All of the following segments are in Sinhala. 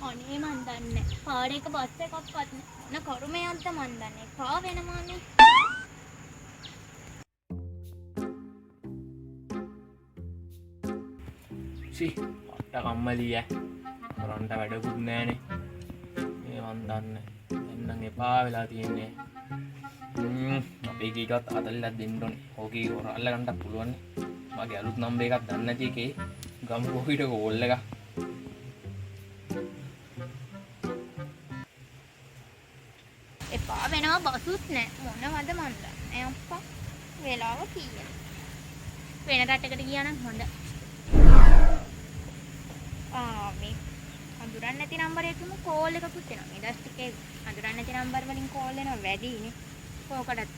අනේ මන් දන්නේ පාරේක බස් එකක්වත් නෑ කරුමයන්ත මන් දන්නේ කා වෙනවානේ සි අට කම්මලී කරන්ට වැඩකුත් නෑනේ ඒ මන් දන්න එන්නම් එපා වෙලා තියෙන්නේ අපේ එකත් අතල්ලත් දෙන්නටනේ හෝකී හොර අල්ලගන්නත් පුළුවන් මගේ අලුත් නම්බර් එකක් දන්නේ නැති එකේ ගම් කොහිට කෝල් එක එපා වෙනවා බසුත් නෑ මොනවද මන් දන්නේ අප්පා වෙලාව කීයද වෙන රටකට ගියා නම් හොඳ මේ අඳුරන්නේ නැති නම්බර් එකකම කෝල් එකකුත් එනවා මේ ඩස්ට් එකේ අඳුරන්නේ නැති නම්බර් වලින් කෝල් එනවා වැඩිනේ කොකටත්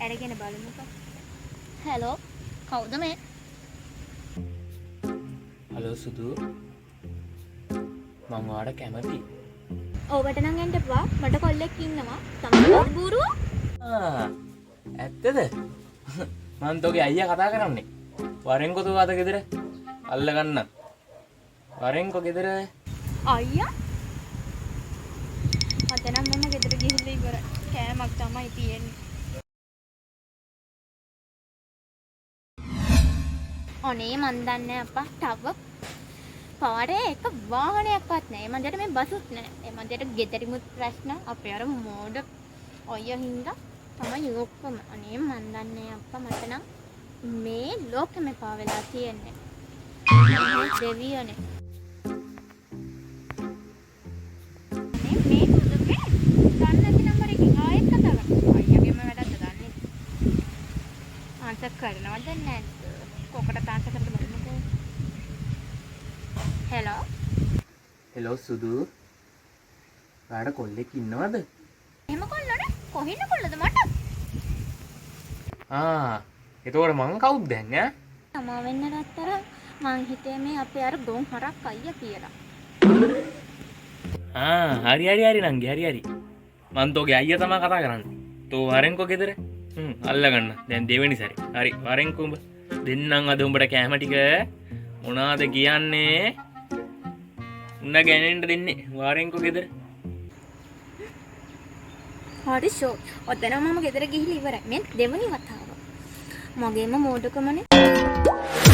අරගෙන බලමුකෝ හලෝ කවුද මේ හලෝ සුදු මම ඔයාලට කැමතියි ඔබට නම් එන්න එපා මට කොල්ලෙක් ඉන්නවා තමයි බූරුව ඇත්තද මං තෝගේ අයියා කතා කරන්නේ වරෙන්කො තෝ අද ගෙදර අල්ල ගන්න වරෙන්කො ගෙදර අයියා මට නම් මම ගෙදර ගිහිල්ලා ඉවරයි කෑමක් තමයි තියෙන්නේ අනේ මන් දන්නේ අප්පා තව පාරේ එක වාහනයක්වත් නැහැ. ඒ මන්දට මේ බසුත් නැහැ. ඒ මන්දට ගෙදරිමුත් ප්‍රශ්න අපේ අර මෝඩ අයියා හින්දා තමයි ඔක්කොම. අනේ මන් දන්නේ අප්පා මට නම් මේ ලෝකෙම එපා වෙලා තියෙන්නේ. මේ දෙවියනේ. මේ දුකේ ගන්න නැති නම්බර එකකින් ආයෙත් කතා කරනවා. අයියාගේම වැඩක්ද දන්නේ. ආන්සර් කරනවද නැද්ද? කොකට ආන්සර් කරන්න බලමුකෝ. හෙලෝ හෙලෝ සුදු ඔයාලට කොල්ලෙක් ඉන්නවද එහෙම කොල්ලනේ කොහින්න කොල්ලද මට එතකොට මං කවුද දැන් ඈ තමා වෙන්න රත්තර මං හිතේ මේ අපේ අර ගොන් හරක් අයියා කියලා හරි නංගි හරි මං තෝගේ අයියා තමයි කතා කරන්නේ තෝ වරෙන්කෝ ගෙදර අල්ල ගන්න දැන් දෙවෙනි සැරේ හරි වරෙන්කෝ උඹ දෙන්නම් අද උඹට කැම ටික මොනවාද කියන්නේ උන්න ගැනෙන්ට දෙන්නේ වාරෙන්කො ගෙදර හරි ෂෝ ඔතන මම ගෙදර ගිහිල්ලා ඉවරයි මේ දෙවෙනි වතාව මගේම මෝඩකමනේ